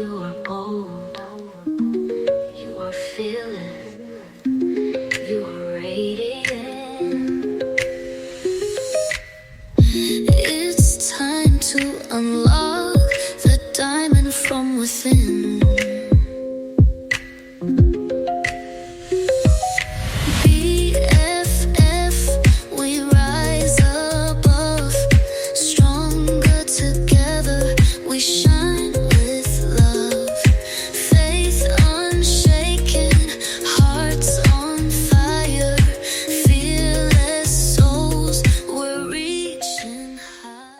You are bold, you are fearless, you are radiant. It's time to unlock the diamond from within. BFF, we rise above, stronger together, we shine with love. Faith unshaken, hearts on fire, fearless souls, we're reaching high.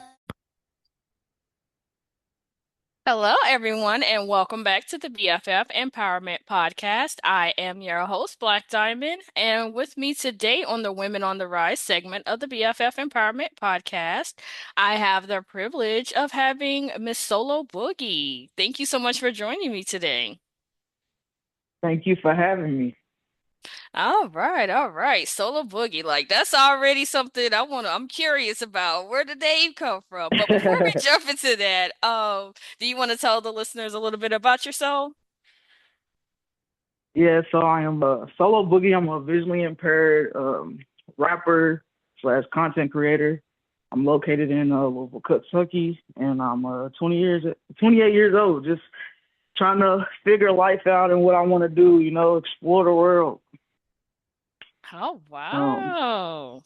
Hello, everyone, and welcome back to the BFF Empowerment Podcast. I am your host, Blaque Diamond, and with me today on the Women on the Rise segment of the BFF Empowerment Podcast, I have the privilege of having Miss Solo Boogie. Thank you so much for joining me today. Thank you for having me. All right, all right. Solo Boogie, like that's already something I'm curious about. Where did the name come from? But before we jump into that, do you want to tell the listeners a little bit about yourself? Yeah, so I am a Solo Boogie. I'm a visually impaired rapper slash content creator. I'm located in Louisville, Kentucky, and I'm 28 years old. Just trying to figure life out and what I want to do. Explore the world. Oh, Um, wow.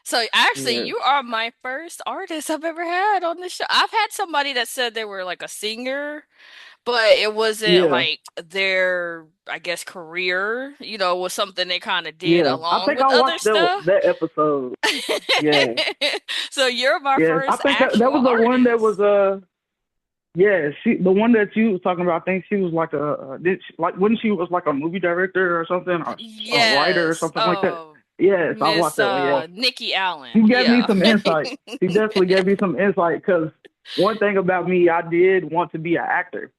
So actually, yeah, you are my first artist I've ever had on the show. I've had somebody that said they were like a singer, but it wasn't yeah, like their, I guess, career, was something they kind of did yeah. I along think with I other watched that stuff. that episode. Yeah, So you're my yeah. I first think that actual was the one that was artist. Yeah, the one that you was talking about. I think she was like wasn't she was like a movie director or something, or a writer or Yes. something like that. Yes, I watched Miss that one. Yeah, Nikki Allen. she gave me Yeah. some insight. She definitely gave me some insight because one thing about me, I did want to be an actor.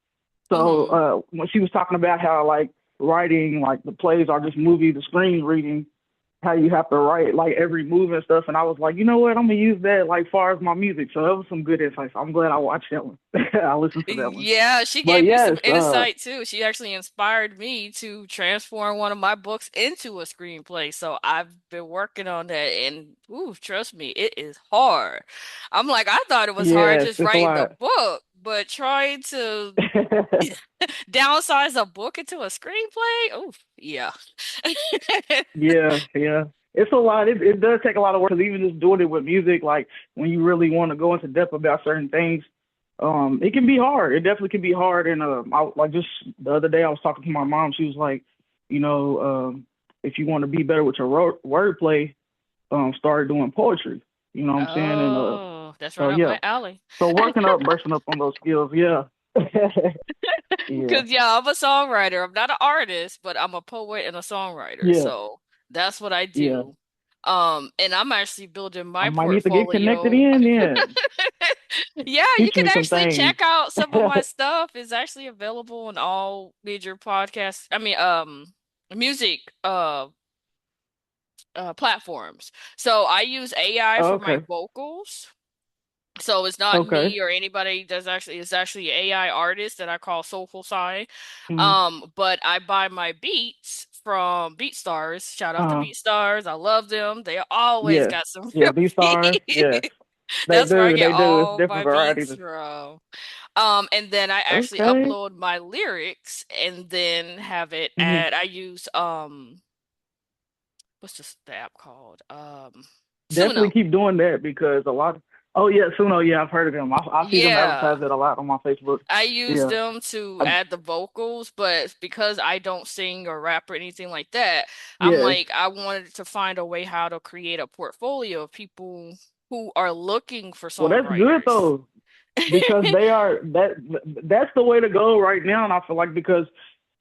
So hmm when she was talking about how like writing, like the plays are just movie, the screen reading, how you have to write like every move and stuff. And I was like, you know what, I'm gonna use that like far as my music. So that was some good insights. I'm glad I watched that one. I listened to that one. Yeah, she But gave me yes, some insight too. She actually inspired me to transform one of my books into a screenplay. So I've been working on that and ooh, trust me, it is hard. I'm like, I thought it was hard yes, just it's a writing the lot. book, but trying to downsize a book into a screenplay? Oh, yeah. Yeah, yeah. It's a lot. It does take a lot of work because even just doing it with music, like when you really want to go into depth about certain things, it can be hard. It definitely can be hard. And like just the other day, I was talking to my mom. She was like, you know, if you want to be better with your wordplay, start doing poetry. You know what I'm saying? And Oh, that's so right up yeah, my alley. so brushing up on those skills. Yeah, yeah, Because, yeah, I'm a songwriter. I'm not an artist, but I'm a poet and a songwriter. yeah, So that's what I yeah. do. And I'm actually building I my might need to get connected portfolio. in. Then Yeah, you teach can me some actually things. check out some of my stuff. It's actually available on all major podcasts. Music platforms. So I use AI for my Okay. vocals. So it's not Okay. me or anybody that's actually it's actually an AI artist that I call Soulful Sign. Mm. But I buy my beats from BeatStars. Shout out to Uh. BeatStars. I love them. They always Yes. got some Yeah. real B stars. Yes. beats. They That's where I do. get They do. It's all different my varieties. beats from. And then I actually Okay. upload my lyrics and then have it Hmm. I use what's the app called? Definitely Suno. keep doing that because a lot. Oh yeah, Suno. Yeah, I've heard of them. I see them Yeah. advertise it a lot on my Facebook. I use Yeah. them to I, add the vocals, but because I don't sing or rap or anything like that, I'm yeah. like, I wanted to find a way how to create a portfolio of people who are looking for Well, that's good songwriters. though because they are that's the way to go right now, and I feel like because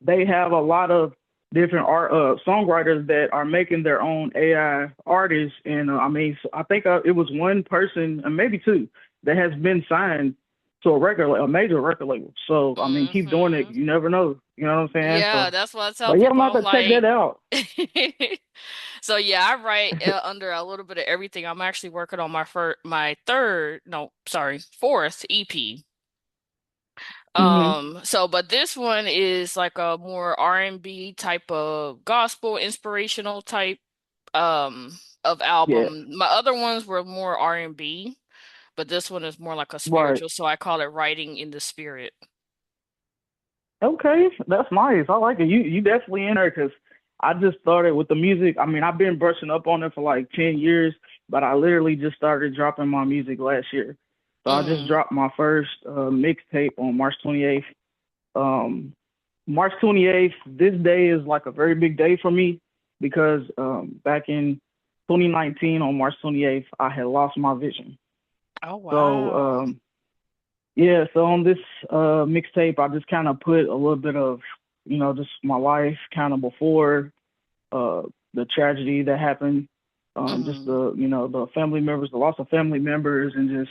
they have a lot of different art songwriters that are making their own AI artists, and I mean, so I think it was one person, and maybe two, that has been signed to a major record label. So I mean, keep doing it. hmm You never know. You know what I'm saying? Yeah, So, that's what I tell but yeah, I'm people. about I'm to check that like, out. so yeah, I write under a little bit of everything. I'm actually working on my third, no, sorry, fourth EP. Hmm. But this one is like a more R&B type of gospel inspirational type of Yeah. album. My other ones were more R&B, but this one is more like a Right. spiritual, so I call it Writing in the Spirit. Okay, that's nice. I like it. You definitely in there because I just started with the music. I mean, I've been brushing up on it for like 10 years, but I literally just started dropping my music last year. So I just Hmm. dropped my first mixtape on March 28th. Um, March 28th, this day is like a very big day for me because back in 2019 on March 28th, I had lost my vision. Oh So wow. yeah, so on this mixtape, I just kind of put a little bit of, just my life kind of before uh the tragedy that happened. Just Hmm. the family members, the loss of family members, and just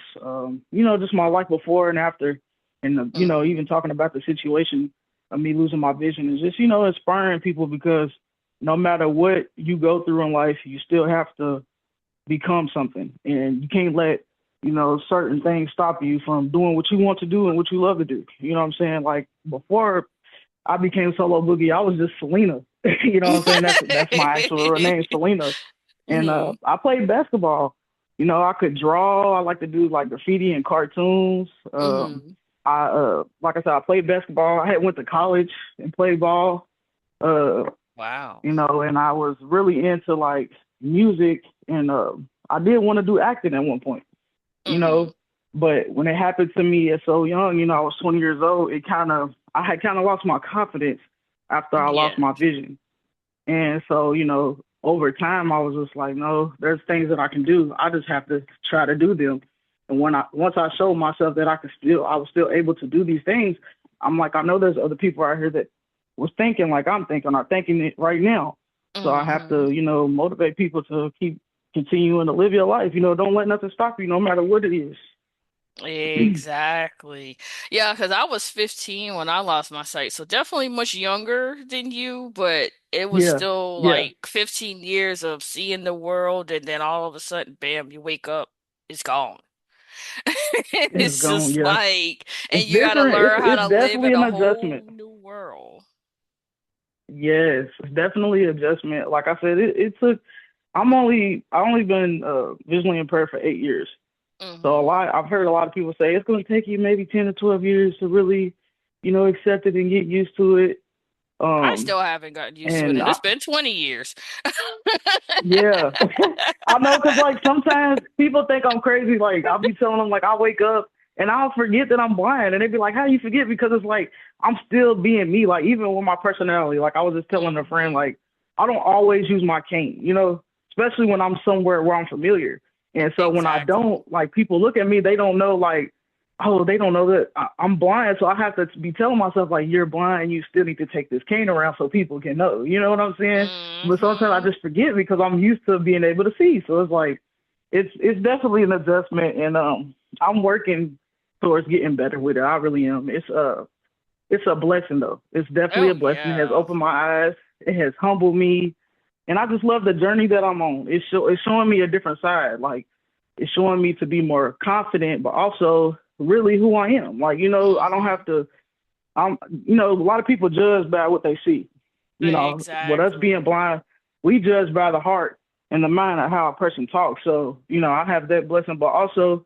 just my life before and after, and Hmm. even talking about the situation of me losing my vision is just inspiring people because no matter what you go through in life, you still have to become something, and you can't let certain things stop you from doing what you want to do and what you love to do. You know what I'm saying? Like before I became Solo Boogie, I was just Selena. You know what I'm saying? That's my actual real name, Selena. And Hmm. I played basketball. I could draw. I like to do like graffiti and cartoons. Hmm. I like I said, I played basketball. I had went to college and played ball. Uh, Wow. and I was really into like music, and I did want to do acting at one point, you Hmm. know, but when it happened to me at so young, I was 20 years old, I had kind of lost my confidence after I lost Yeah. my vision. And so, over time I was just like, no, there's things that I can do. I just have to try to do them. And once I showed myself that I was still able to do these things, I'm like, I know there's other people out here that was thinking like I'm thinking, are thinking it right now. So I have Hmm. to, motivate people to keep continuing to live your life. Don't let nothing stop you, no matter what it is. Exactly. Yeah, because I was 15 when I lost my sight, so definitely much younger than you, but it was Yeah, still yeah, like 15 years of seeing the world, and then all of a sudden, bam, you wake up, it's gone. it's It's gone. just Yeah, like, and it's you got to different. learn how It's to live definitely in an a adjustment. whole new world. Yes, it's definitely an adjustment. Like I said, it took. I only been visually impaired for 8 years. So Hmm. I've heard a lot of people say it's going to take you maybe 10 to 12 years to really, accept it and get used to it. I Um, still haven't gotten used to it, and and it's been 20 years. yeah, I know because like sometimes people think I'm crazy. Like I'll be telling them like I wake up and I'll forget that I'm blind, and they be like, "How you forget?" Because it's like I'm still being me. Like even with my personality, like I was just telling a friend, Hmm. like I don't always use my cane, especially when I'm somewhere where I'm familiar. And so when I Exactly. don't, like people look at me, they don't know like, oh, they don't know that I'm blind. So I have to be telling myself like, you're blind, you still need to take this cane around so people can know. You know what I'm saying? But sometimes I Hmm. just forget because I'm used to being able to see. So it's like it's definitely an adjustment, and I'm working towards getting better with it. I really am. It's a blessing though. It's definitely a Oh blessing. It has yeah. opened my eyes. It has humbled me, and I just love the journey that I'm on. It's showing me a different side. Like it's showing me to be more confident, but also really who I am. Like I don't Hmm. have to. I'm a lot of people judge by what they see. With us being Exactly. blind, we judge by the heart and the mind of how a person talks. So I have that blessing, but also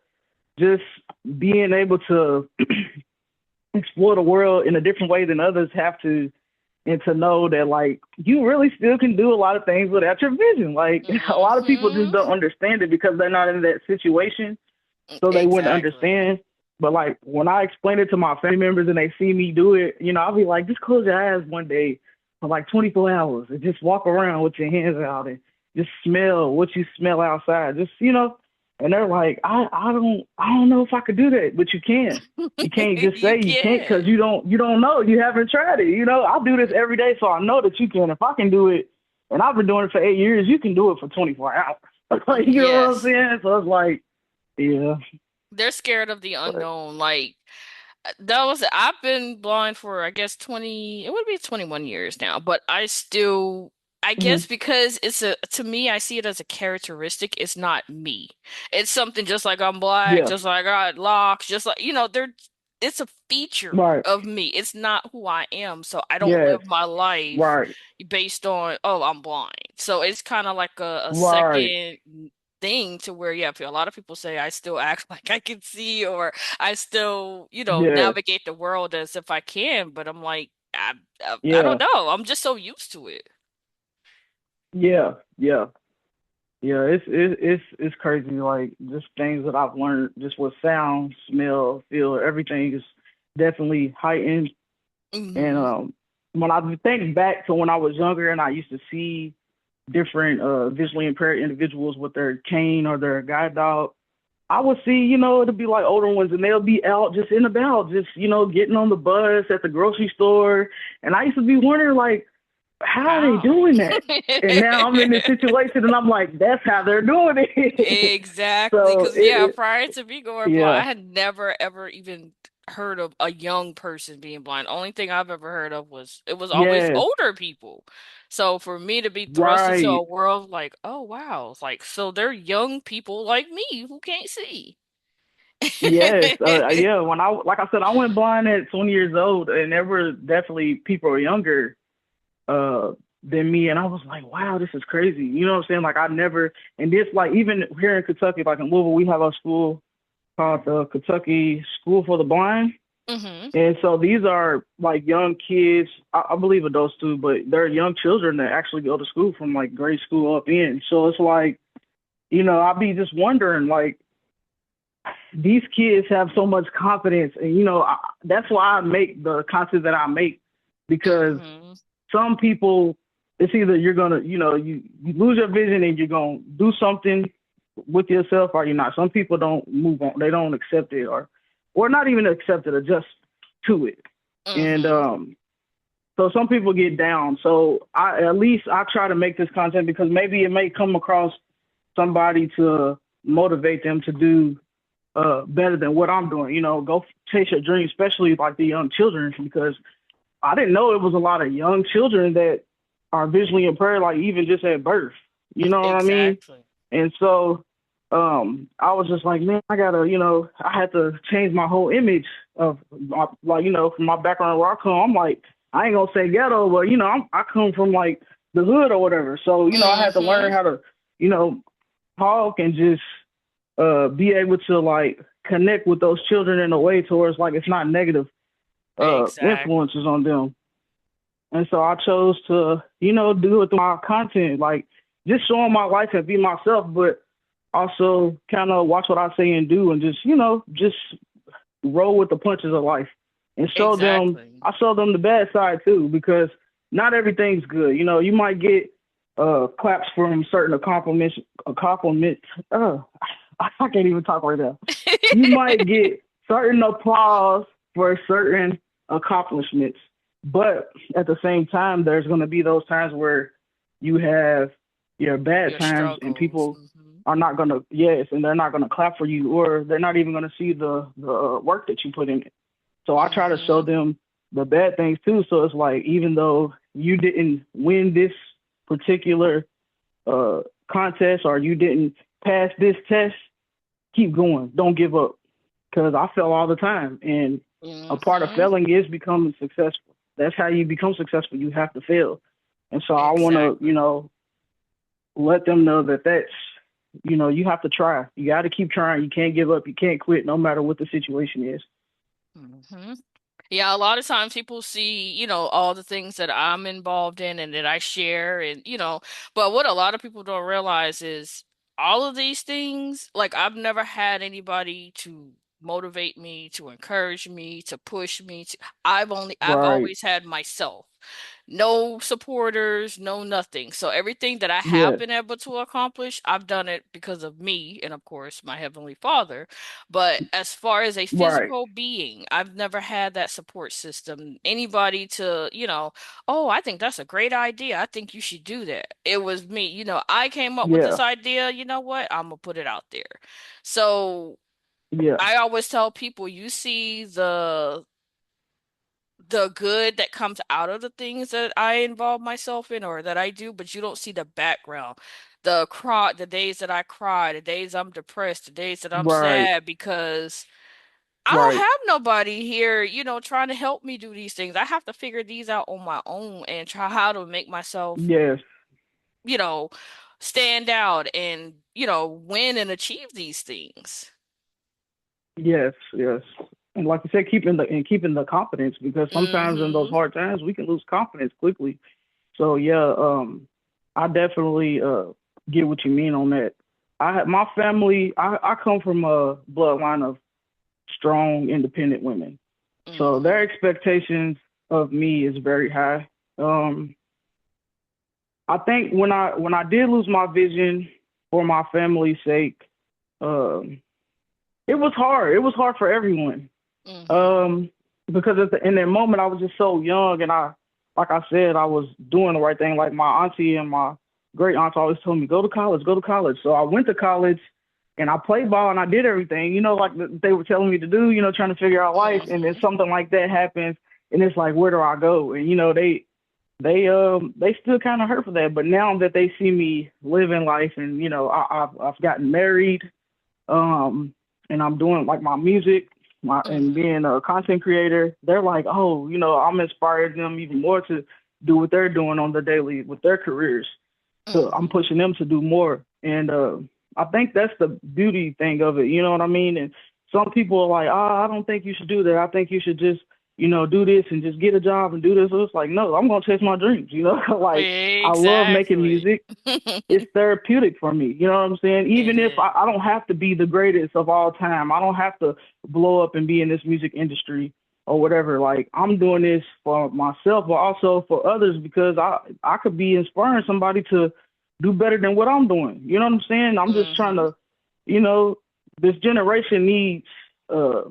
just being able to explore the world in a different way than others have to, and to know that like you really still can do a lot of things without your vision. Like a lot of people just Hmm. don't understand it because they're not in that situation, so they wouldn't Exactly. understand. But like when I explain it to my family members and they see me do it, I'll be like, just close your eyes one day for like 24 hours and just walk around with your hands out and just smell what you smell outside. And they're like, I don't know if I could do that, but you can. You can't just You say you can't because can. you don't know. You haven't tried it. I do this every day, so I know that you can. If I can do it, and I've been doing it for 8 years, you can do it for 24 hours. Like, you know what I'm Yes. saying? So it's like, yeah. They're scared of the But unknown. Like that was I've been blind for I guess 20, it would be 21 years now, but I mhm. guess because it's a to me I see it as a characteristic, it's not me. It's something just like I'm black, Yeah, just like I got locks, just like they're it's a feature Right. of me. It's not who I am. So I don't Yes. live my life Right. based on, oh, I'm blind. So it's kind of like a Right. second thing to where, yeah, a lot of people say I still act like I can see, or I still, Yes. navigate the world as if I can, but I'm like, I don't Yeah. know. I'm just so used to it. Yeah. Yeah. Yeah. It's crazy. Like just things that I've learned just with sound, smell, feel, everything is definitely heightened. And Hmm. when I think back to when I was younger and I used to see different visually impaired individuals with their cane or their guide dog, I would see, it'll be like older ones and they'll be out just in about, just, getting on the bus at the grocery store. And I used to be wondering, like, how are they How? doing that? And now I'm in this situation and I'm like, that's how they're doing it. Exactly. So Because, yeah, prior to me going blind, yeah, I had never, ever even heard of a young person being blind. Only thing I've ever heard of was it was always yes, older people. So for me to be thrust into a right. world like, oh, wow, it's like, so they're young people like me who can't see. Yes, yeah. When like I said, I went blind at 20 years old, and there were definitely people younger uh than me, and I was like, wow, this is crazy. You know what I'm saying? Like I never, and this like even here in Kentucky, like in Louisville, we have a school called the Kentucky School for the Blind, Hmm. and so these are like young kids. I believe adults too, but they're young children that actually go to school from like grade school up in. So it's like, I'd be just wondering, like these kids have so much confidence, and that's why I make the content that I make because Hmm. some people, it's either you're gonna, you lose your vision and you're gonna do something with yourself, or you're not. Some people don't move on; they don't accept it, or not even accept it, adjust to it, and Hmm. so some people get down. So at least I try to make this content because maybe it may come across somebody to motivate them to do better than what I'm doing. Go chase your dreams, especially like the young children, because I didn't know it was a lot of young children that are visually impaired, like even just at birth. You know what I mean? Exactly. And so I was just like, man, I gotta, I had to change my whole image of like, from my background where I come. I'm like, I ain't gonna say ghetto, but I come from like the hood or whatever. So I had to learn Hmm. how to, you know, talk and just be able to like connect with those children in a way towards like it's not negative Exactly. influences on them. And so I chose to, do it through my content, like just showing my life and be myself, but also kind of watch what I say and do and just, just roll with the punches of life and show them, Exactly. I show them the bad side too, because not everything's good. You might get claps from certain accomplishments. I can't even talk right now. You might get certain applause for certain accomplishments, but at the same time, there's going to be those times where you have your bad Your times and struggles. people Hmm. are not going to, yes, and they're not going to clap for you or they're not even going to see the work that you put in it. So I try to show Hmm. them the bad things too. So it's like, even though you didn't win this particular uh, contest or you didn't pass this test, keep going. Don't give up. Because I fail all the time. And a part of Hmm. failing is becoming successful. That's how you become successful. You have to fail. And so I want to, Exactly. let them know that that's, you have to try. You got to keep trying. You can't give up. You can't quit no matter what the situation is. Hmm. Yeah, a lot of times people see, all the things that I'm involved in and that I share and, but what a lot of people don't realize is all of these things, like I've never had anybody to motivate me, to encourage me, to push me to I've Right. always had myself. No supporters, no nothing. So everything that I have Yes. been able to accomplish, I've done it because of me and of course my Heavenly Father. But as far as a Right. physical being, I've never had that support system. Anybody to, oh, I think that's a great idea. I think you should do that. It was me. I came up with this Yeah. idea. You know what? I'm gonna put it out there. So Yeah. I always tell people, you see the good that comes out of the things that I involve myself in or that I do, but you don't see the background. The days that I cry, the days I'm depressed, the days that I'm Right. sad because I don't Right. have nobody here, trying to help me do these things. I have to figure these out on my own and try how to make myself, Yes. you know, stand out and, win and achieve these things. Yes. Yes. And like you said, keeping the confidence, because sometimes in those Mm-hmm. hard times we can lose confidence quickly. So yeah, I definitely get what you mean on that. My family. I come from a bloodline of strong, independent women. So their Mm-hmm. expectations of me is very high. Um, I think when I did lose my vision for my family's sake, um, it was hard. It was hard for everyone. Mm-hmm. Um, because in that moment I was just so young, and like I said, I was doing the right thing. Like my auntie and my great aunt always told me, go to college, go to college. So I went to college, and I played ball and I did everything, like they were telling me to do, trying to figure out life. And then Mm-hmm. something like that happens, and it's like, where do I go? And they still kind of hurt for that. But now that they see me living life, and I've gotten married, um, and I'm doing like my music, and Mm-hmm. being a content creator, they're like, oh, I'm inspiring them even more to do what they're doing on the daily with their careers. So I'm Mm-hmm. pushing them to do more, and I think that's the beauty thing of it. You know what I mean? And some people are like, oh, I don't think you should do that. I think you should just do this and just get a job and do this. So it's like, no, I'm gonna chase my dreams. Like I love making Exactly. music. It's therapeutic for me. You know what I'm saying? It Even if is. I don't have to be the greatest of all time, I don't have to blow up and be in this music industry or whatever. Like I'm doing this for myself, but also for others, because I could be inspiring somebody to do better than what I'm doing. You know what I'm saying? I'm just trying Mm-hmm. to, you know, this generation needs uh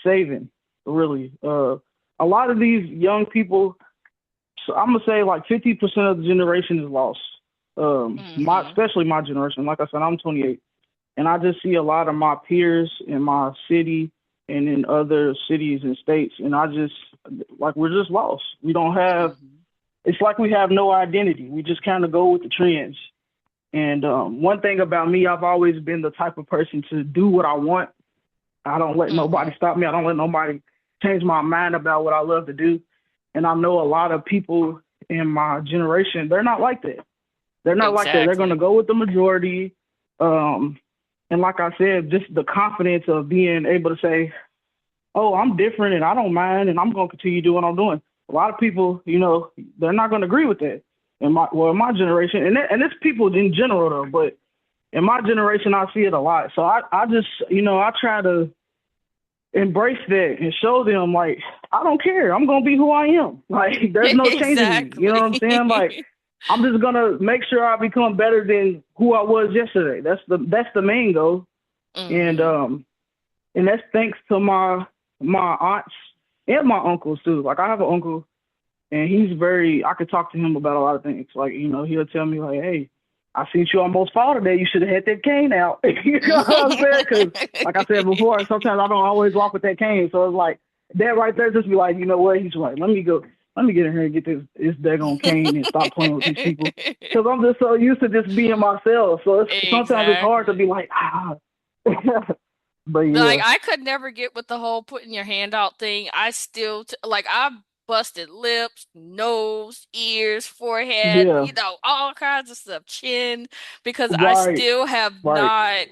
saving, really. A lot of these young people, so I'm gonna say like 50% of the generation is lost. Mm-hmm. Especially my generation. Like I said, I'm 28, and I just see a lot of my peers in my city and in other cities and states, and I just like we're just lost. We don't have. Mm-hmm. It's like we have no identity. We just kind of go with the trends. And one thing about me, I've always been the type of person to do what I want. I don't let Mm-hmm. nobody stop me. I don't let nobody change my mind about what I love to do. And I know a lot of people in my generation, they're not like that. They're not like that. They're going to Exactly. go with the majority. Um, and like I said, just the confidence of being able to say, oh, I'm different and I don't mind and I'm going to continue doing what I'm doing. A lot of people, they're not going to agree with that. In my generation, and it's people in general though, but in my generation, I see it a lot. So I just, I try to embrace that and show them like I don't care. I'm gonna be who I am. Like there's no changing me. You know what I'm Exactly. saying? Like I'm just gonna make sure I become better than who I was yesterday. That's the main goal. And Mm-hmm. um and that's thanks to my aunts and my uncles too. Like I have an uncle, and he's very I could talk to him about a lot of things. Like, he'll tell me like, hey, I seen you almost fall today. You should have had that cane out. You know what I'm saying? Because like I said before, sometimes I don't always walk with that cane. So it's like that right there just be like, you know what? He's like, let me go, let me get in here and get this daggone cane and stop playing with these people. Because I'm just so used to just being myself. So sometimes it's hard to be Exactly. like, ah. But Like yeah, I could never get with the whole putting your hand out thing. I still like I busted lips, nose, ears, forehead, yeah, all kinds of stuff, chin, because I right, still have right, not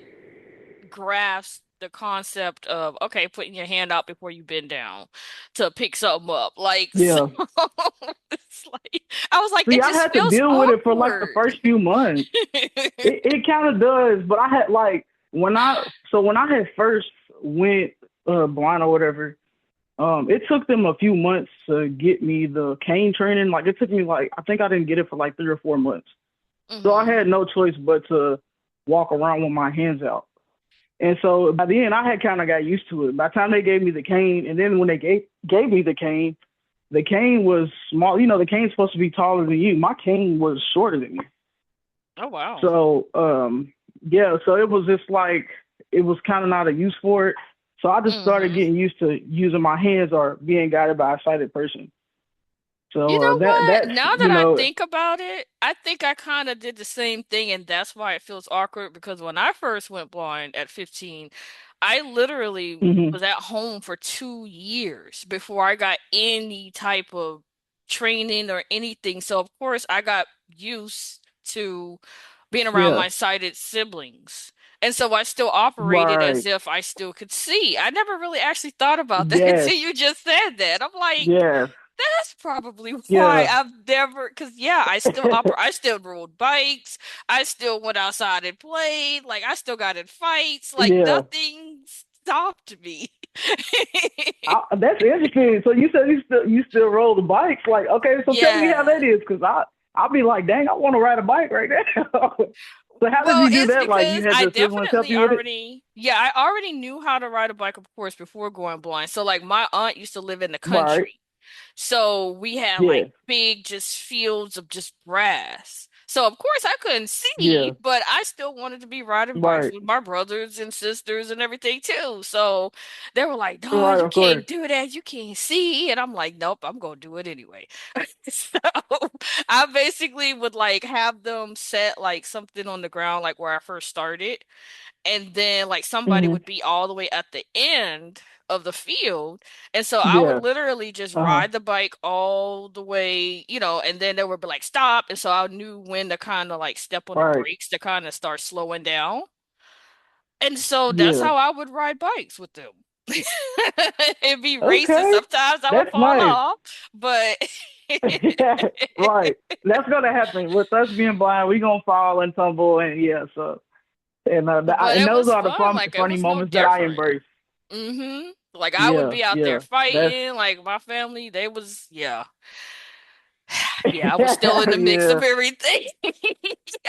grasped the concept of okay, putting your hand out before you bend down to pick something up. Like so yeah. it's like I was like, See, it I just had to feels deal with it for like the awkward. first few months. It kind of does, but I had like when I had first went blind or whatever, it took them a few months to get me the cane training. Like it took me like I think I didn't get it for like 3 or 4 months. So I had Hmm. no choice but to walk around with my hands out. And so by the end, I had kind of got used to it. By the time they gave me the cane, and then when they gave me the cane was small. The cane's supposed to be taller than you. My cane was shorter than me. Oh wow. So yeah, so it was just like it was kind of not a use for it. So I just started Hmm. getting used to using my hands or being guided by a sighted person. You So know what? that's Now that I think about it, I think I kind of did the same thing, and that's why it feels awkward because when I first went blind at 15, I literally Hmm. was at home for 2 years before I got any type of training or anything. So of course I got used to being around Yeah. my sighted siblings. And so I still operated as Right. if I still could see. I never really actually thought about that Yes. until you just said that. I'm like, Yes. that's probably why Yeah. I've never, because yeah, I still rode bikes. I still went outside and played. Like I still got in fights. Like Yeah. nothing stopped me. That's interesting. So you said you still roll the bikes. Like, okay, so tell me how that Yeah. is, because I'll be like, dang, I want to ride a bike right now. So how did Well, you do it's that? Like, you because had I your siblings help definitely you with it? already, yeah, I already knew how to ride a bike, of course, before going blind. So like my aunt used to live in the Right. country. So we had Yeah. like big just fields of just grass. So of course I couldn't see, Yeah. but I still wanted to be riding bikes Right. with my brothers and sisters and everything too. So they were like, "No, Right. you Of course. can't do that. You can't see." And I'm like, "Nope, I'm gonna do it anyway." So I basically would like have them set like something on the ground like where I first started, and then like somebody Hmm. would be all the way at the end of the field, and so I would Yeah. literally just Uh-huh. ride the bike all the way, and then they would be like stop, and so I knew when to kind of like step on the Right. brakes to kind of start slowing down, and so that's Yeah. how I would ride bikes with them. It'd be racing. Okay. Sometimes I would That's fall nice. off, but Right. That's gonna happen with us being blind. We gonna fall and tumble, and yeah. So, but and it those was are the fun. Like it funny was no moments that I different. embrace. Like I would Yeah. be out there Yeah. That's fighting, like my family, they was yeah. Yeah, I was still in the mix yeah. of everything.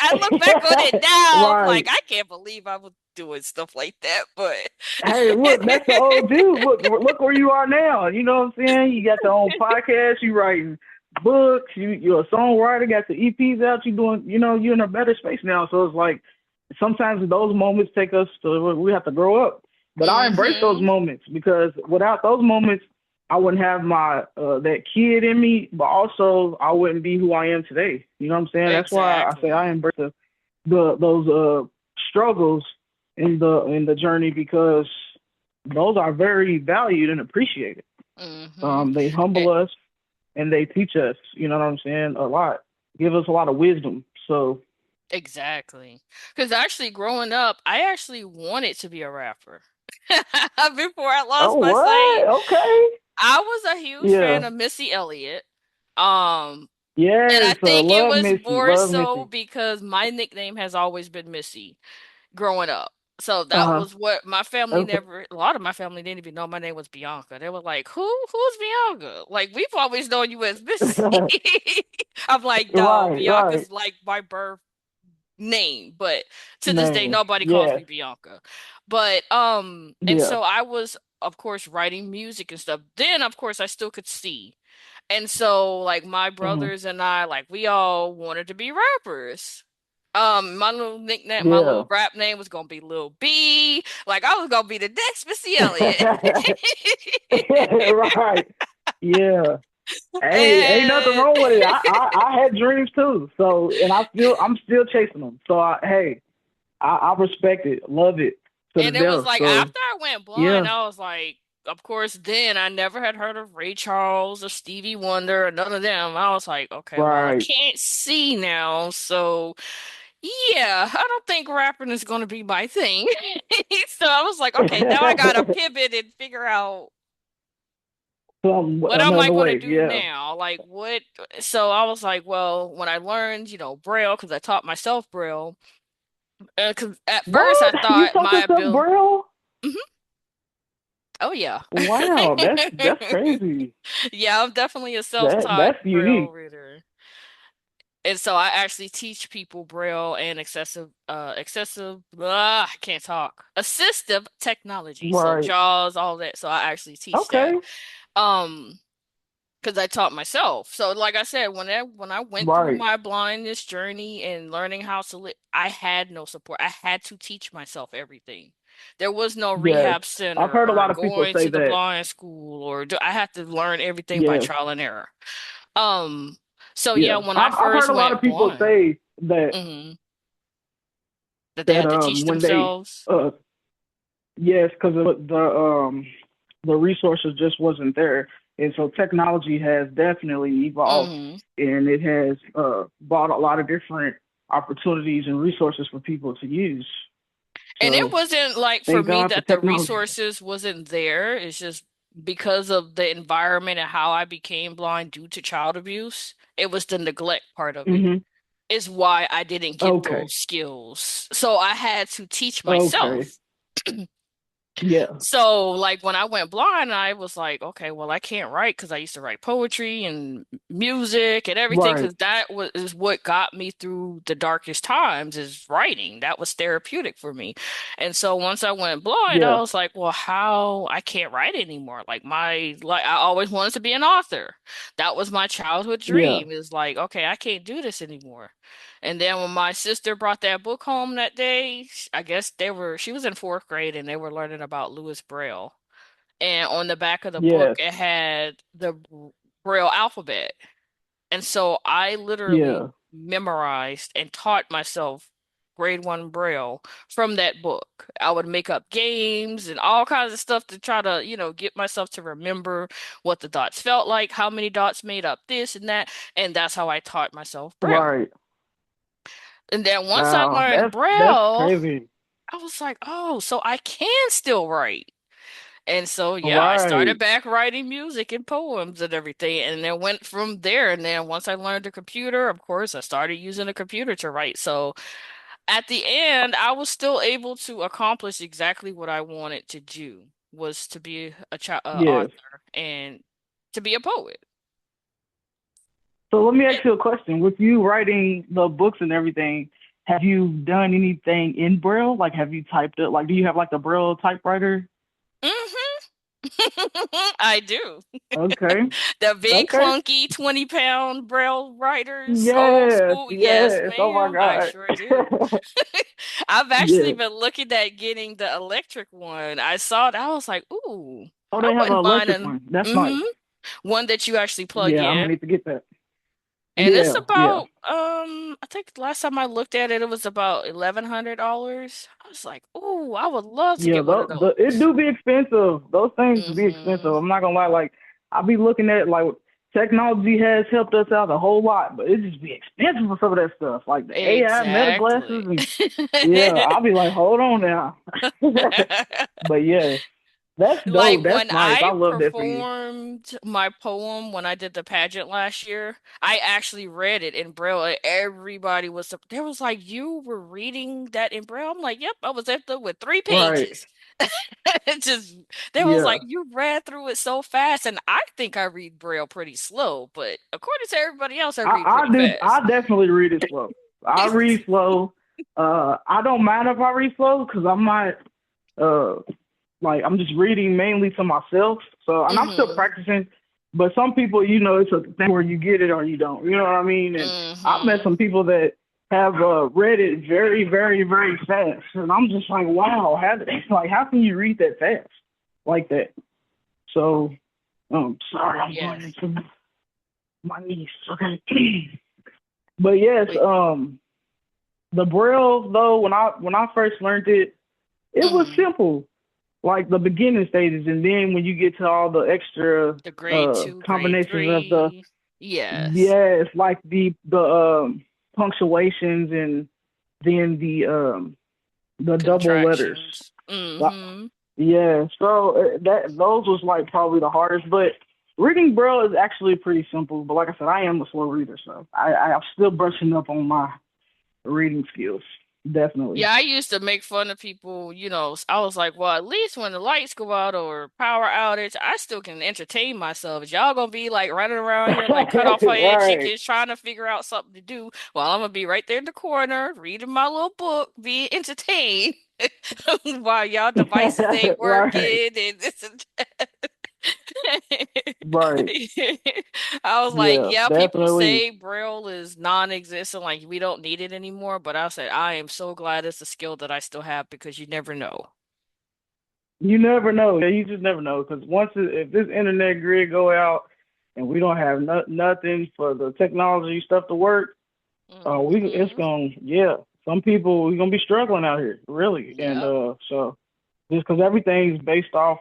I look back on it now, I'm like, Right. I can't believe I was doing stuff like that, but Hey, look, that's the old dude. Look where you are now. You know what I'm saying? You got your own podcast. You writing books. You're a songwriter. Got the EPs out. You doing. You're in a better space now. So it's like sometimes those moments take us to. We have to grow up. But I embrace those hmm moments, because without those moments, I wouldn't have my that kid in me. But also, I wouldn't be who I am today. You know what I'm saying? That's why I say I exactly. embrace those struggles in the journey, because those are very valued and appreciated. hmm They humble us and they teach us. You know what I'm saying? A lot, give us a lot of wisdom. So, Exactly. Because actually, growing up, I actually wanted to be a rapper. Before I oh, lost my sight, what? Okay, I was a huge fan yeah, of Missy Elliott. Um, and I yes. think it Love was Missy, more love so Missy. because my nickname has always been Missy growing up. So Uh that huh. was what my family Okay. never, a lot of my family didn't even know my name was Bianca. They were like, who's Bianca? Like, we've always known you as Missy. I'm like, no, Right, right. Bianca's like my birth name, but to this day Name. nobody calls Yes. me Bianca. But and Yeah. so I was of course writing music and stuff. Then of course I still could see. And so like my Hmm. brothers and I like we all wanted to be rappers. My little nickname, my Yeah. little rap name was gonna be Lil B. Like I was gonna be the next Missy Elliott. Right. Yeah. Hey, ain't nothing And wrong with it. I had dreams too. So, and I'm still chasing them. So, hey, I respect it, love it to the And it was death. like So, after I went blind, yeah. I was like, of course, then I never had heard of Ray Charles or Stevie Wonder or none of them. I was like, okay, well, I Right. can't see now, so yeah, I don't think rapping is going to be my thing. So I was like, okay, now I gotta pivot and figure out Some what am I another going to way. do Yeah. now? Like what? So I was like, well, when I learned, Braille, because I taught myself Braille, because at first I What? You thought taught my yourself ability. Braille? Oh yeah. Wow, that's crazy. Yeah, I'm definitely a self-taught That's Braille unique. reader. And so I actually teach people Braille and I can't talk. Assistive technology. So Right. JAWS, all that. So I actually teach that. Okay. Um, because I taught myself. So like I said, when I went through Right. my blindness journey and learning how to live, I had no support. I had to teach myself everything. There was no Yes. rehab I've center heard a or lot of people going say to the that. blind school I had to learn everything by Yes. trial and error. Um, so yeah, Yeah. when I I've first heard a lot went of people blind, say that hmm that they that had to teach when they themselves. uh Yes, because the resources just wasn't there, and so technology has definitely evolved, Hmm. and it has brought a lot of different opportunities and resources for people to use. And it So wasn't like for thank me God for that the technology. resources wasn't there. It's just because of the environment and how I became blind due to child abuse. It was the neglect part of it. Hmm. Is why I didn't get Okay. those skills. So I had to teach Okay. myself. Yeah. So, like when I went blind, I was like, okay, well, I can't write because I used to write poetry and music and everything Right. because that was is what got me through the darkest times is writing. That was therapeutic for me. And so once I went blind, I Yeah. was like, well, how I can't write anymore. Like I always wanted to be an author. That was my childhood Yeah. dream. Is like, okay, I can't do this anymore. And then when my sister brought that book home that day, I guess she was in fourth grade and they were learning about Louis Braille. And on the back of the book, Yes. it had the Braille alphabet. And so I literally Yeah. memorized and taught myself grade one Braille from that book. I would make up games and all kinds of stuff to try to, get myself to remember what the dots felt like, how many dots made up this and that. And that's how I taught myself Braille. Right. And then once I Wow. learned That's Braille, crazy. I was like, oh, so I can still write. And so, yeah, I started Right. back writing music and poems and everything. And then went from there. And then once I learned the computer, of course, I started using the computer to write. So at the end, I was still able to accomplish exactly what I wanted to do, was to be a Yes. author and to be a poet. So let me And, ask you a question. With you writing the books and everything, have you done anything in Braille? Like, have you typed it? Like, do you have like the Braille typewriter? mhm. I do. Okay. The big Okay. clunky 20-pound braille writers, old Yes. school. Yes, Yes. Oh my ma'am. I sure do. God. I've actually Yeah. been looking at getting the electric one. I saw it. I was like, ooh, Oh, I they have an wouldn't mind electric an one. That's nice. mm-hmm, one that you actually plug Yeah, I'm in. gonna need to get that. And it's Yeah. Yeah. about I think last time I looked at it, it was about $1,100. I was like, ooh, I would love to Yeah. get one of It those. do be expensive. Those things be expensive. Mm-hmm. I'm not gonna lie. Like, I be looking at like technology has helped us out a whole lot, but it just be expensive for some of that stuff, like the AI meta Exactly. glasses and yeah. I'll be like, hold on now. But yeah, that's Like dope. That's when nice. I I love that for you. performed my poem when I did the pageant last year, I actually read it in Braille. And everybody was, there was like, you were reading that in Braille? I'm like, yep, I was at the with three Right. pages. It just, they was like, Yeah. you read through it so fast. And I think I read Braille pretty slow, but according to everybody else, I read I pretty do. fast. I definitely read it slow. I read slow. I don't mind if I read slow because I'm not. Uh, like I'm just reading mainly to myself. So, and I'm still Hmm. practicing. But some people, it's a thing where you get it or you don't. You know what I mean? And I've met Hmm. some people that have read it very, very, very fast, and I'm just like, wow, how can you read that fast like that? So, sorry, I'm going Yes. into my niece. Okay. But yes, Wait. the Braille though, when I first learned it, it was Hmm. simple, like the beginning stages, and then when you get to all the extra The grade two, grade combinations of the three. Yes. yes, like the punctuations and then the double letters. Contractions. Like, Mm-hmm. yeah, so that those was like probably the hardest, but reading Braille is actually pretty simple. But like I said, I am a slow reader, so I'm still brushing up on my reading skills. Definitely. Yeah, I used to make fun of people, I was like, well, at least when the lights go out or power outage, I still can entertain myself. Y'all gonna be like running around here like cut off head Right. chickens trying to figure out something to do while I'm gonna be right there in the corner reading my little book, being entertained while y'all devices ain't Right. working and this and that. Right. I was like, Yeah, yeah, people definitely. say Braille is non-existent, like we don't need it anymore. But I said, I am so glad it's a skill that I still have because you never know. You never know. Yeah, you just never know because if this internet grid go out and we don't have nothing for the technology stuff to work, it's Hmm. gonna yeah. Some people we're gonna be struggling out here, really, and Yep. so just because everything's based off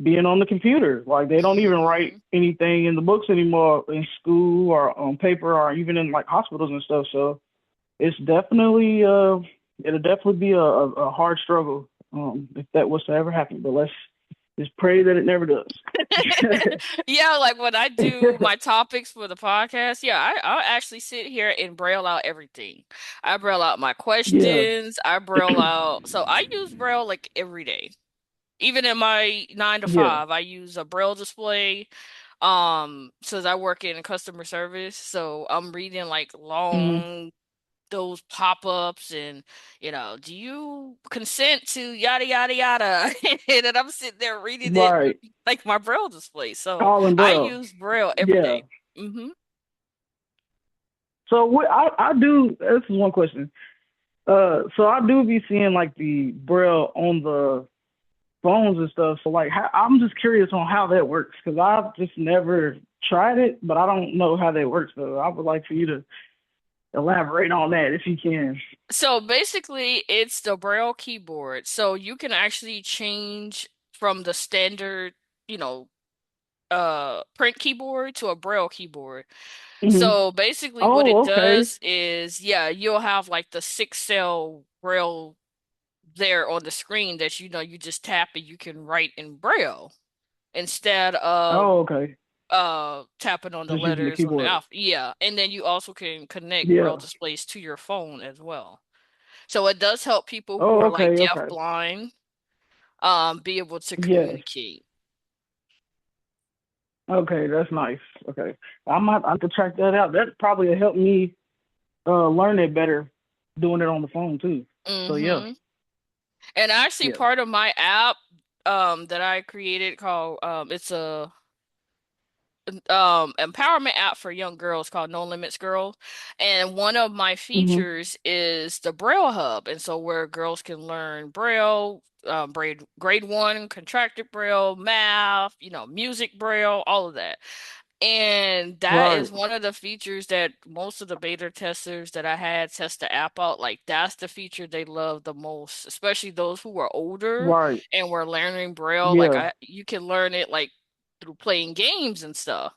being on the computer. Like they don't even write Hmm. anything in the books anymore in school or on paper or even in like hospitals and stuff. So it's definitely it'll definitely be a hard struggle if that was to ever happen. But let's just pray that it never does. Yeah, like when I do my topics for the podcast, yeah, I'll actually sit here and braille out everything. I braille out my Yeah. questions. I braille out. So I use braille like every day. Even in my nine to Yeah. five, I use a braille display. Since I work in customer service, so I'm reading like Hmm. long those pop-ups and do you consent to yada yada yada and then I'm sitting there reading it with Right. like my braille display, so Colin I Bro. use braille every Yeah. day. Mm-hmm. So what I do, this is one question. So I do be seeing like the braille on the phones and stuff. So like, I'm just curious on how that works because I've just never tried it, but I don't know how that works. So I would like for you to elaborate on that if you can. So basically it's the braille keyboard, so you can actually change from the standard you know print keyboard to a braille keyboard. Hmm. So basically what it Oh, okay. does is, yeah, you'll have like the 6 cell braille there on the screen that you just tap and you can write in braille instead of Oh, okay. tapping on the Just using the letters on the keyboard. alpha. Yeah, and then you also can connect braille Yeah. displays to your phone as well. So it does help people who Oh, are like okay. deaf Okay. blind be able to Yes. communicate. Okay. That's nice. Okay. I have to check that out. That probably will help me learn it better doing it on the phone too. So yeah. Mm-hmm. And actually Yeah. part of my app that I created called it's a empowerment app for young girls called No Limits Girl, and one of my Hmm. features is the Braille Hub, and so where girls can learn Braille, grade one contracted Braille, math, music Braille, all of that. And that Right. is one of the features that most of the beta testers that I had test the app out. Like that's the feature they love the most, especially those who are older Right. and were learning Braille. Like Yeah. you can learn it like through playing games and stuff.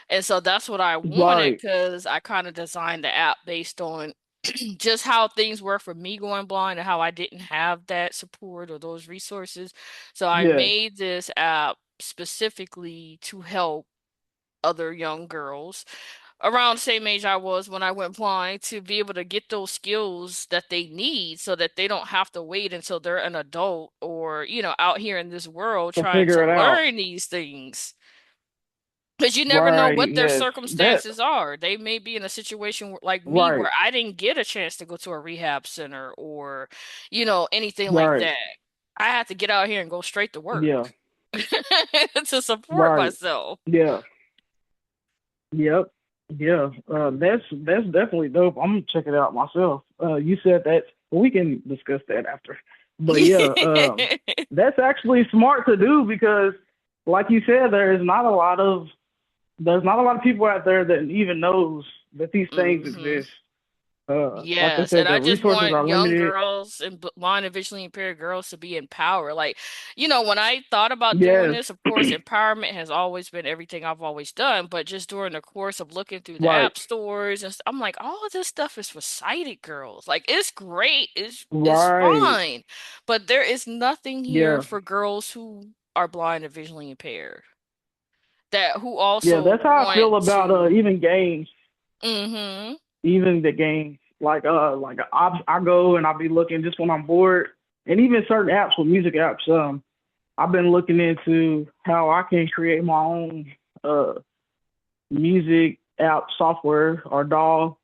And so that's what I wanted Right. because I kind of designed the app based on just how things were for me going blind and how I didn't have that support or those resources. So I Yeah. made this app specifically to help other young girls around the same age I was when I went blind to be able to get those skills that they need so that they don't have to wait until they're an adult or, out here in this world To trying figure to it out. learn these things. Because you never know Right. what their Yes. That. circumstances are. They may be in a situation like me Right. where I didn't get a chance to go to a rehab center or, anything like Right. that. I had to get out here and go straight to Yeah. work to support Right. myself. Yeah. Yep. Yeah. That's definitely dope. I'm gonna check it out myself. You said that. Well, we can discuss that after. But yeah, that's actually smart to do because, like you said, there's not a lot of people out there that even knows that these things Hmm. exist. Like I Yes, and said, the I just resources want are young limited. girls and blind and visually impaired girls to be empowered. Like, when I thought about doing Yes. this, of course, empowerment has always been everything I've always done. But just during the course of looking through the Right. app stores, and I'm like, all of this stuff is for sighted girls. Like, it's great, it's Right. fine, but there is nothing here Yeah. for girls who are blind and visually impaired that who Yeah. also That's how I want feel about to. even games. Mm-hmm. Even the games. Like I go and I'll be looking just when I'm bored, and even certain apps with music apps. I've been looking into how I can create my own uh music app software or DAW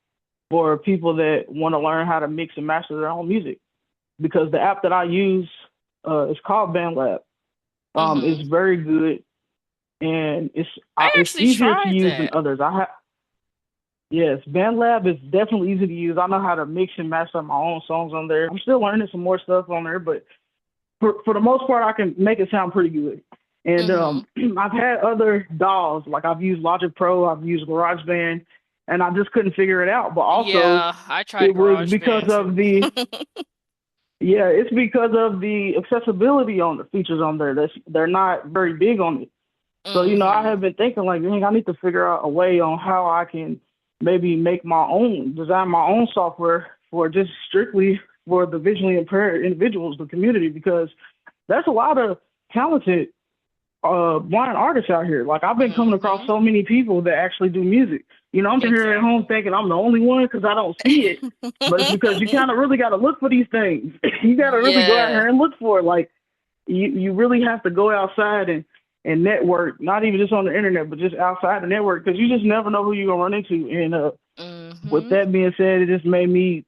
for people that want to learn how to mix and master their own music. Because the app that I use is called BandLab. Mm-hmm. It's very good and I it's actually easier to tried use than that. others. Yes, BandLab is definitely easy to use. I know how to mix and master my own songs on there. I'm still learning some more stuff on there, but for the most part, I can make it sound pretty good. And Hmm. I've had other DAWs, like I've used Logic Pro, I've used GarageBand, and I just couldn't figure it out. But also, Yeah, I tried it was because GarageBand of too. Yeah, it's because of the accessibility on the features on there. They're not very big on it. So, I Mm-hmm. have been thinking like, dang, I need to figure out a way on how I can maybe design my own software for just strictly for the visually impaired individuals, the community, because there's a lot of talented blind artists out here. Like I've been coming across Mm-hmm. so many people that actually do music. I'm sitting here at home Exactly. thinking I'm the only one because I don't see it. But it's because you kind of really got to look for these things. You got to really go out Yeah. here and look for it. Like you really have to go outside and network, not even just on the internet, but just outside the network, because you just never know who you're gonna run into. And with Mm-hmm. that being said, it just made me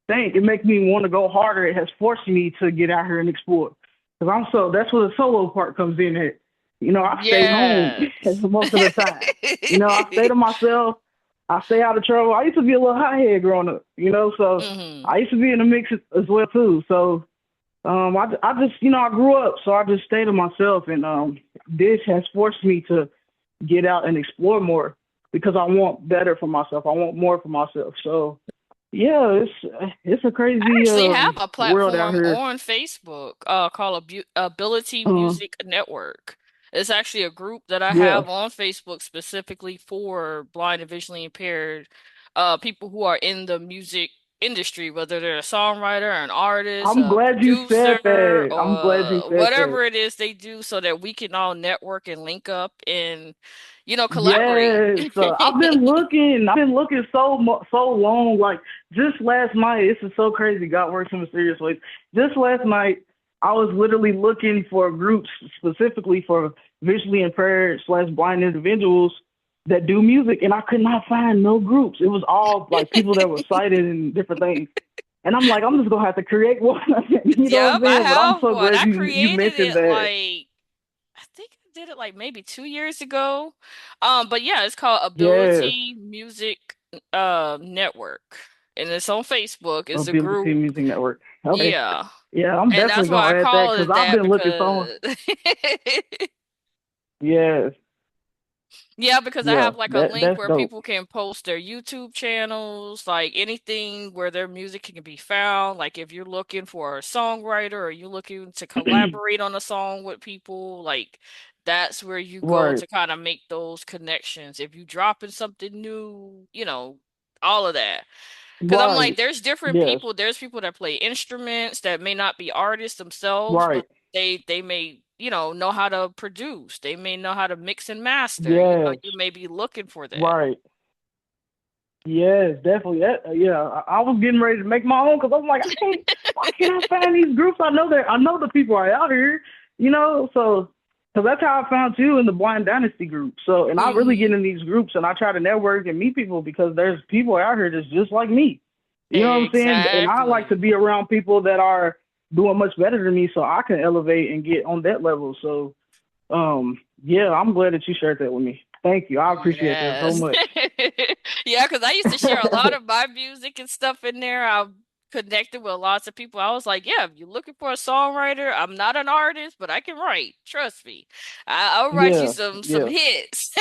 think. It makes me want to go harder. It has forced me to get out here and explore. Because that's where the solo part comes in at. I stay home Yes. most of the time. I stay to myself. I stay out of trouble. I used to be a little hothead growing up, so Mm-hmm. I used to be in the mix as well too. So I just, I grew up, so I just stayed to myself, and this has forced me to get out and explore more because I want better for myself. I want more for myself. So yeah, it's a I crazy actually have a world out platform here. on Facebook called Ability Uh, Music Network. It's actually a group that I yeah, have on Facebook specifically for blind and visually impaired people who are in the music industry, whether they're a songwriter, an artist, I'm a glad you said producer, that. I'm glad you or said that. whatever it is they do so that we can all network and link up and, collaborate. Yes, I've been looking so long. Like just last night, this is so crazy. God works in mysterious ways. Just last night, I was literally looking for groups specifically for visually impaired slash blind individuals that do music, and I could not find no groups. It was all like people that were sighted and different things. And I'm like, I'm just gonna have to create one. You know what I'm Yep, I saying? But I'm have so one. glad I you created mentioned it that. like I think I did it like maybe 2 years ago. But yeah, it's called Yes, Ability Music Network. And it's on Facebook. It's a Ability group. Music Network. Okay. Yeah. Yeah, I'm And that's definitely why I gonna add that call because it I've that been looking so. because Yes, yeah, because I yeah, have like a link that's where dope. people can post their YouTube channels, like anything where their music can be found. Like if you're looking for a songwriter or you're looking to collaborate on a song with people, like that's where you go Right, to kind of make those connections. If you dropping something new, all of that. Because I'm like, right, there's different yes, people. There's people that play instruments that may not be artists themselves, but right, they may, know how to produce. They may know how to mix and master. yes, You may be looking for that. right, yes, definitely. Yeah, I was getting ready to make my own because I was like, why can't I find these groups? I know the people are out here, so. Because that's how I found you in the Blind Dynasty group. So, and I really get Hmm. in these groups and I try to network and meet people because there's people out here that's just like me. You know what I'm saying? And I like to Exactly. be around people that are doing much better than me so I can elevate and get on that level. So, yeah, I'm glad that you shared that with me. Thank you. I appreciate that so Yes. much. Yeah, because I used to share a lot of my music and stuff in there. I've connected with lots of people. I was like, yeah, if you're looking for a songwriter, I'm not an artist, but I can write. Trust me. I'll write you Yeah, some yeah. hits.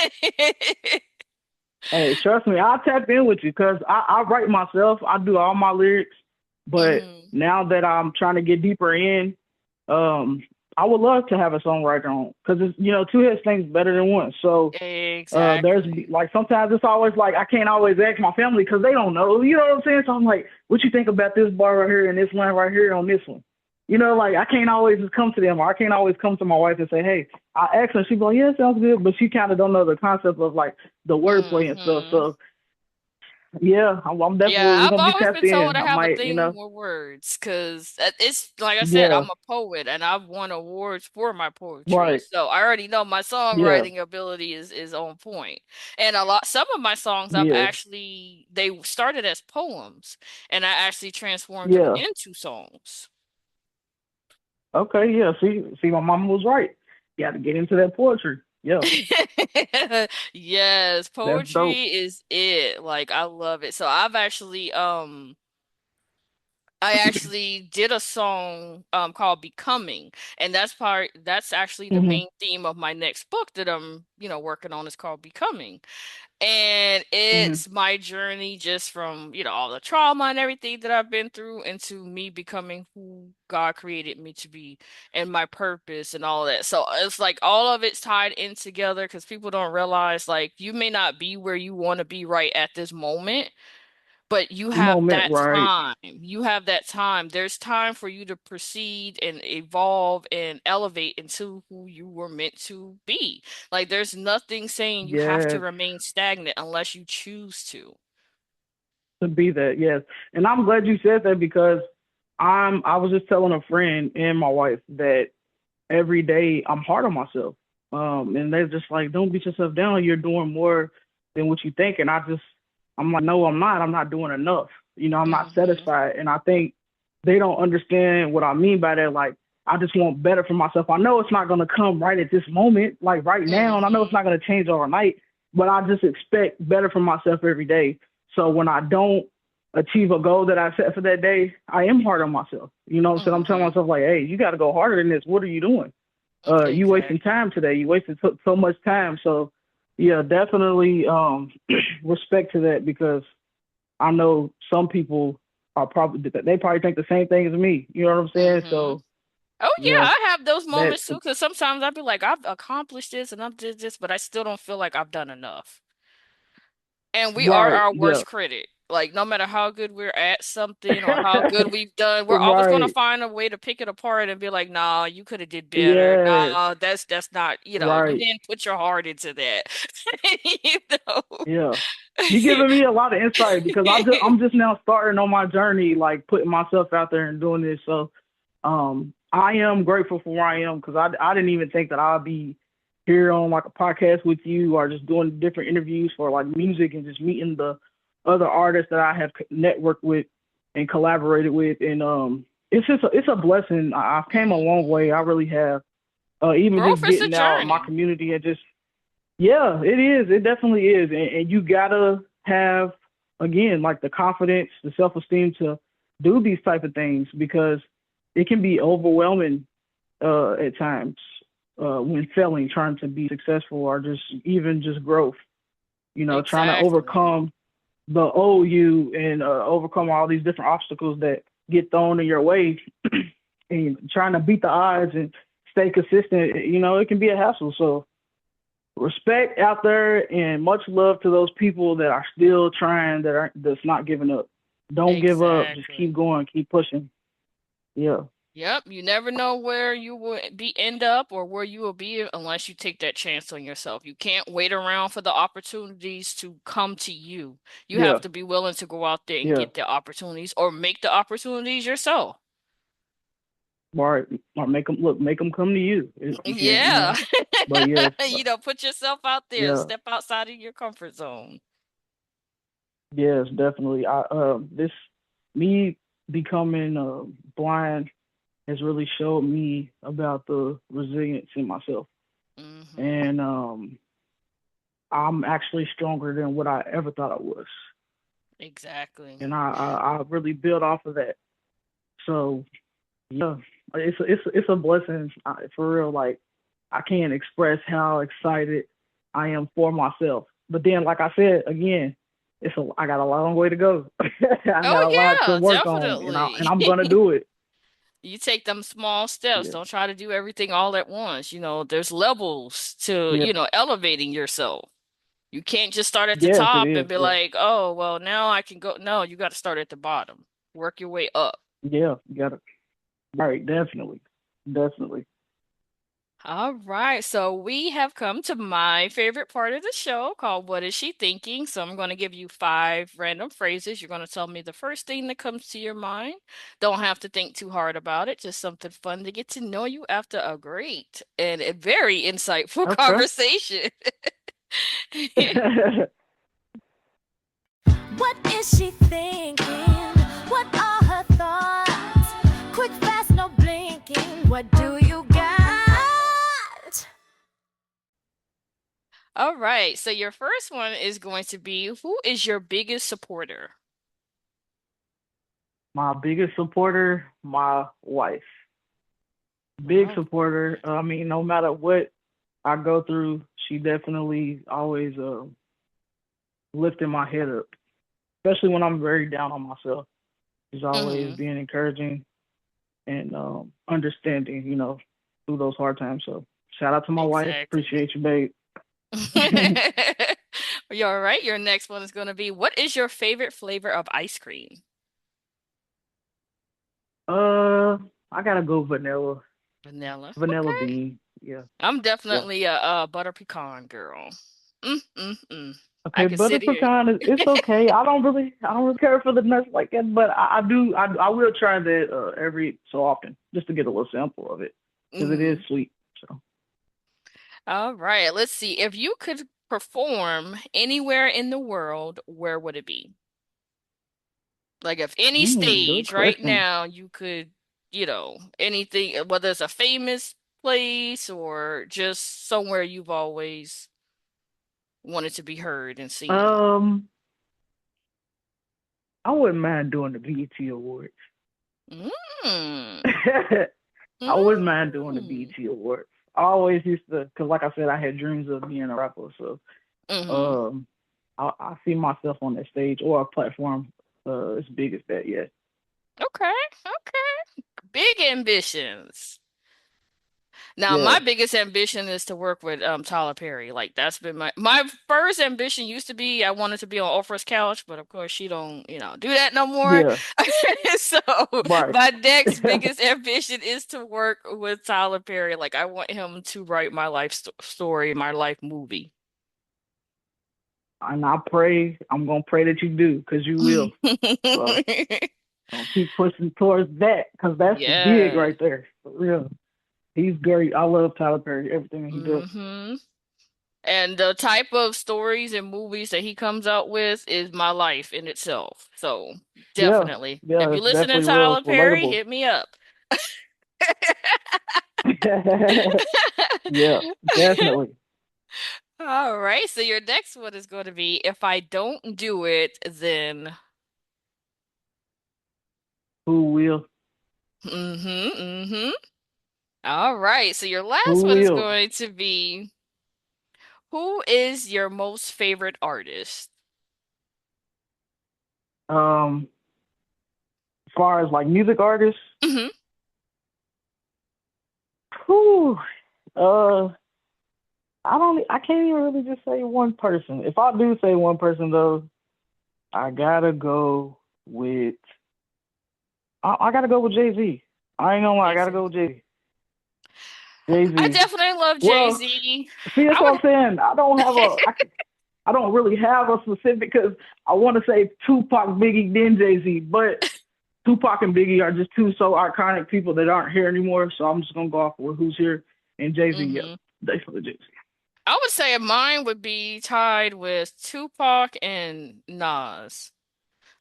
Hey, trust me, I'll tap in with you because I write myself. I do all my lyrics. But Hmm. now that I'm trying to get deeper in, um, I would love to have a songwriter on because two heads things better than one. So there's Exactly. like sometimes it's always like I can't always ask my family because they don't know. You know what I'm saying? So I'm like, what you think about this bar right here and this line right here on this one? Like I can't always just come to them or I can't always come to my wife and say, hey, I asked her. She'd be like, yeah, sounds good, but she kind of don't know the concept of like the wordplay and stuff. Hmm. So yeah, I'm Yeah, definitely I've gonna be always tapped been told in. I I have a might, thing with words because it's like I said, yeah, I'm a poet and I've won awards for my poetry. right, So I already know my yeah, songwriting ability is on point. And some of my songs yeah, they started as poems and I actually transformed them yeah. into songs. Okay, yeah. See, my mama was right. You got to get into that poetry. Yeah, Yes, that's dope. poetry is it. Like I love it. So I've actually I actually did a song called Becoming, and that's actually the Hmm. main theme of my next book that I'm, working on is called Becoming. And Hmm. it's my journey just from, all the trauma and everything that I've been through into me becoming who God created me to be and my purpose and all that. So it's like all of it's tied in together because people don't realize like you may not be where you want to be right at this moment, but you have Moment, that right? time. You have that time. There's time for you to proceed and evolve and elevate into who you were meant to be. Like there's nothing saying you have to Yes, remain stagnant unless you choose to. to be that. Yes, and I'm glad you said that because I was just telling a friend and my wife that every day I'm hard on myself. And they're just like, don't beat yourself down. You're doing more than what you think. And I'm like, no, I'm not. I'm not doing enough. I'm not Hmm. satisfied. And I think they don't understand what I mean by that. Like, I just want better for myself. I know it's not going to come right at this moment, like right now. And I know it's Hmm. not going to change overnight, but I just expect better for myself every day. So when I don't achieve a goal that I set for that day, I am hard on myself. You know what I'm saying? I'm telling Hmm. myself like, hey, you got to go harder than this. What are you doing? You wasting Exactly. time today. You wasted so much time. So yeah, definitely respect to that because I know some people are probably they probably think the same thing as me. You know what I'm saying? Hmm. So Oh yeah, yeah, I have those that moments too, because sometimes I'd be like, I've accomplished this and I've did this, but I still don't feel like I've done enough. And we are right. our Yeah. worst critic. Like no matter how good we're at something or how good we've done, we're always gonna Right. find a way to pick it apart and be like, "Nah, you could have did better. Yes. Nah, that's not, you Right. didn't put your heart into that." You know. Yeah. You giving me a lot of insight because I'm just now starting on my journey, like putting myself out there and doing this. So I am grateful for where I am because I didn't even think that I'd be here on like a podcast with you or just doing different interviews for like music and just meeting the other artists that I have networked with and collaborated with. And it's a blessing. I've came a long way. I Mhm. really have. Even Growth just is a getting out in my journey. community and just yeah, it is. It definitely is. And you gotta have again like the confidence, the self esteem to do these type of things because it can be overwhelming at times when failing, trying to be successful or just even just growth. Trying to Exactly. overcome the old you and overcome all these different obstacles that get thrown in your way and trying to beat the odds and stay consistent. It can be a hassle. So respect out there and much love to those people that are still trying that's not giving up. Don't give up. Just keep Exactly. going. Keep pushing. Yeah. Yep, you never know where you will end up or where you will be unless you take that chance on yourself. You can't wait around for the opportunities to come to you. You have Yeah. to be willing to go out there and Yeah. get the opportunities or make the opportunities yourself. Or make them come to you if you can. Yeah. But yes. Put yourself out there, Yeah. step outside of your comfort zone. Yes. Definitely. I this me becoming blind has really showed me about the resilience in myself, Hmm. and I'm actually stronger than what I ever thought I was, Exactly. and I really build off of that. So yeah, it's a blessing for real. Like I can't express how excited I am for myself. But then, like I said again, I got a long way to go. I got a Oh lot to yeah, work on, and I and definitely. I'm gonna do it. You take them small steps. Yeah, Don't try to do everything all at once. There's levels to, yeah, elevating yourself. You can't just start at the yes, it top and is. be Yeah, like, oh, well, now I can go. No, you got to start at the bottom. Work your way up. yeah, you gotta. Right, definitely, definitely. All right, so we have come to my favorite part of the show called What is She Thinking? So I'm going to give you five random phrases. You're going to tell me the first thing that comes to your mind. Don't have to think too hard about it, just something fun to get to know you after a great and a very insightful Okay. conversation. What is she thinking? What are her thoughts? Quick, fast, no blinking. What do you got? All right, so your first one is going to be who is your biggest supporter? My biggest supporter, my wife. Big Wow. supporter. I mean, no matter what I go through, she definitely always lifting my head up, especially when I'm very down on myself. She's always Hmm. being encouraging and understanding, through those hard times. So shout out to my wife. Exactly. Appreciate you, babe. You're all right. Your next one is going to be, what is your favorite flavor of ice cream? uh, I gotta go vanilla, Vanilla. vanilla Okay. bean. Yeah, I'm yeah. definitely a butter pecan girl. Mm. I Okay, could butter sit here. pecan is it's okay. I don't really care for the nuts like that, but I will try that every so often just to get a little sample of it because it is Hmm. sweet. So, All right. Let's see. If you could perform anywhere in the world, where would it be? Like if any good stage right question. now you could, anything, whether it's a famous place or just somewhere you've always wanted to be heard and seen. Um, I wouldn't mind doing the BET Awards. Mm. I wouldn't mind doing the Mm. BET Awards. I always used to, cause like I said, I had dreams of being a rapper. So, Hmm. um, I see myself on that stage or a platform as big as that. Yeah, Okay. Okay. Big ambitions. Now, yeah, my biggest ambition is to work with Tyler Perry. Like that's been my first ambition used to be I wanted to be on Oprah's couch, but of course she don't, do that no more. yeah. So Right. my next biggest ambition is to work with Tyler Perry. Like I want him to write my life story, my life movie. And I'm gonna pray that you do, cause you will. So gonna keep pushing towards that, cause that's big Yeah. right there. For real. He's great. I love Tyler Perry, everything he does. Hmm. And the type of stories and movies that he comes out with is my life in itself. So Yeah, definitely. If yeah, you it's listen to definitely real. Tyler It's Perry, relatable. hit me up. Yeah, definitely. All right, so your next one is going to be, if I don't do it, then Who will? mm-hmm. All right, so your last Who one is will? going to be, who is your most favorite artist? As far as like music artists, Hmm. who? Uh, I can't even really just say one person. If I do say one person though, I gotta go with. I gotta go with Jay Z. I ain't gonna lie, I gotta go Jay-Z. with Jay Z. Jay I Z. definitely love Well, Jay-Z. see, that's I what I'm would. saying. I don't really have a specific because I want to say Tupac, Biggie, then Jay Z, but Tupac and Biggie are just two so iconic people that aren't here anymore. So I'm just gonna go off with who's here and Jay Z. Yep, Hmm. definitely Jay Z. I would say mine would be tied with Tupac and Nas.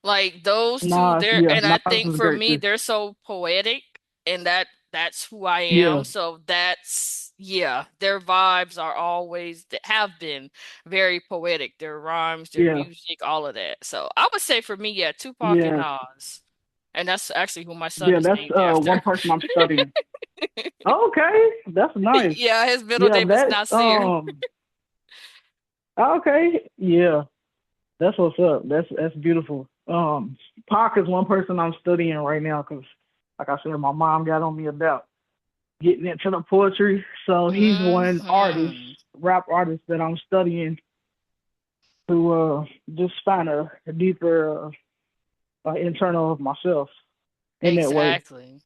Like those two Nas, there, yeah, and I Nas think is for great me too. they're so poetic and that's who I Yeah, am. So that's yeah, their vibes are always have been very poetic. Their rhymes, their yeah, music, all of that. So I would say for me, yeah, Tupac and yeah, Nas. And that's actually who my son yeah. is That's named one after. person I'm studying. Okay, that's nice. Yeah, his middle Yeah, name is that's Nasir. okay. Yeah, that's what's up. That's beautiful. Pac is one person I'm studying right now because, like I said, my mom got on me about getting into the poetry. So he's one artist, Hmm. rap artist that I'm studying to just find a deeper internal of myself in that way. Exactly.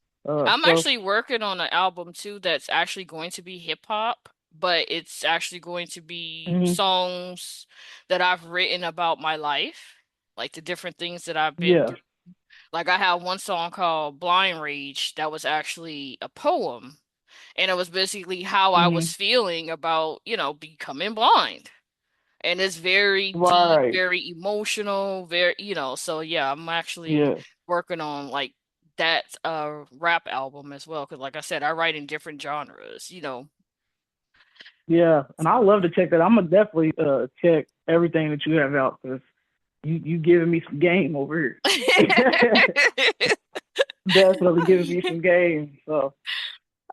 I'm So actually working on an album too that's actually going to be hip hop, but it's actually going to be mhm, songs that I've written about my life, like the different things that I've been yeah, through. Like I have one song called Blind Rage that was actually a poem, and it was basically how I hmm was feeling about, becoming blind. And it's very deep, right, very emotional, very, so yeah, I'm actually yeah, working on like that rap album as well. Because like I said, I write in different genres. yeah. And I love to check that. I'm gonna definitely check everything that you have out because you giving me some game over here. definitely giving me some game. So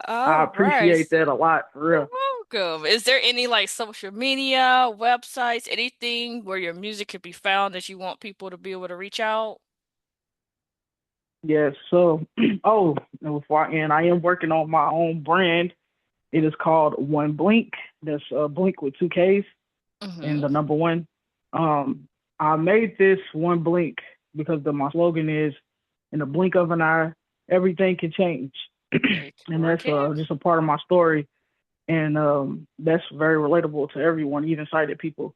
I All right. appreciate that a lot for You're real. welcome. Is there any like social media, websites, anything where your music could be found that you want people to be able to reach out? Yes. So, and before I end, I am working on my own brand. It is called One Blink. That's Blink with two Ks and Mm-hmm. the number one. I made this One Blink because my slogan is, in the blink of an eye, everything can change, It and sure that's can. just a part of my story, and that's very relatable to everyone, even sighted people.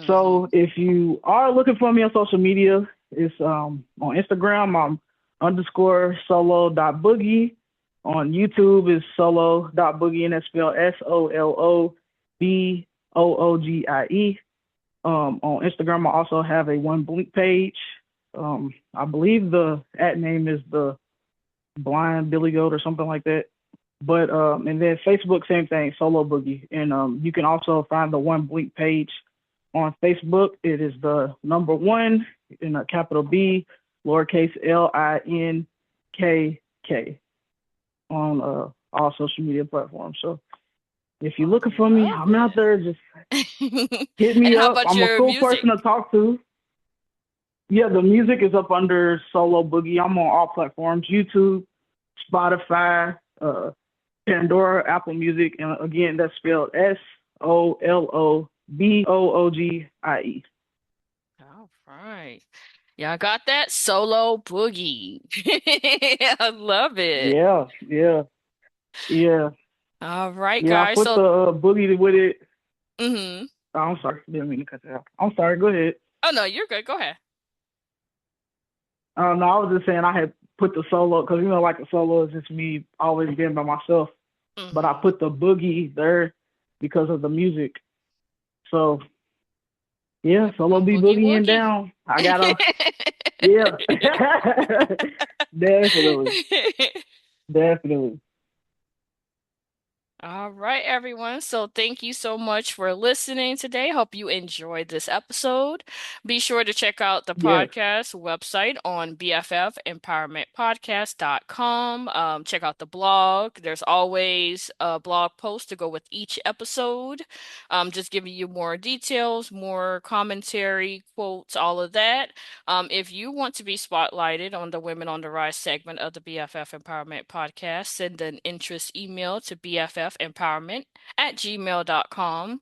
So Mm-hmm. if you are looking for me on social media, it's on Instagram, I'm underscore solo.boogie. On YouTube is solo.boogie, and that's spelled SOLOBOOGIE. On Instagram, I also have a One Blink page. I believe the at name is the Blind Billy Goat or something like that. But and then Facebook, same thing, Solo Boogie. And you can also find the One Blink page on Facebook. It is the number one in a capital B, lowercase LINKK on all social media platforms. So if you're I looking for me, love I'm out there. Just it. hit And me how up. about I'm a your cool person music? to talk to. Yeah, the music is up under Solo Boogie. I'm on all platforms: YouTube, Spotify, Pandora, Apple Music, and again, that's spelled SOLOBOOGIE. All right. Y'all got that? Solo Boogie. I love it. Yeah, yeah, yeah, All right, yeah. I guys. put So, the boogie with it. mm-hmm. Oh, I'm sorry, didn't mean to cut that out. I'm sorry. Go ahead. Oh no, you're good. Go ahead. No, I was just saying I had put the solo because like a solo is just me always being by myself. But I Mm-hmm. put the boogie there because of the music. So yeah, Yep, solo one be boogie boogieing woogie. down. I gotta, yeah, definitely, definitely. All right, everyone. So thank you so much for listening today. Hope you enjoyed this episode. Be sure to check out the Yes, podcast website on BFFempowermentpodcast.com. Check out the blog. There's always a blog post to go with each episode. Just giving you more details, more commentary, quotes, all of that. If you want to be spotlighted on the Women on the Rise segment of the BFF Empowerment Podcast, send an interest email to bffempowerment@gmail.com.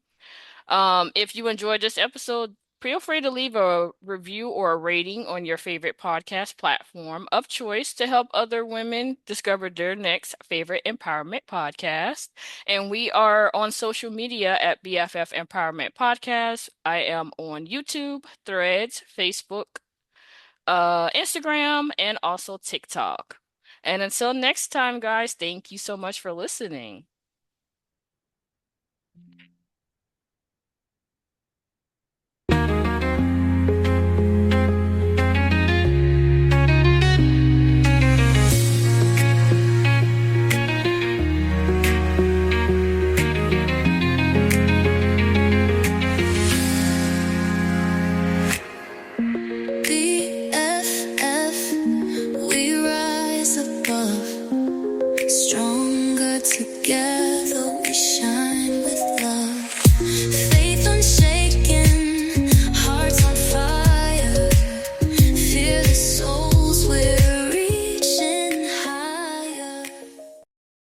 If you enjoyed this episode, feel free to leave a review or a rating on your favorite podcast platform of choice to help other women discover their next favorite empowerment podcast. And we are on social media at BFF Empowerment Podcast. I am on YouTube, Threads, Facebook, Instagram, and also TikTok. And until next time, guys, thank you so much for listening.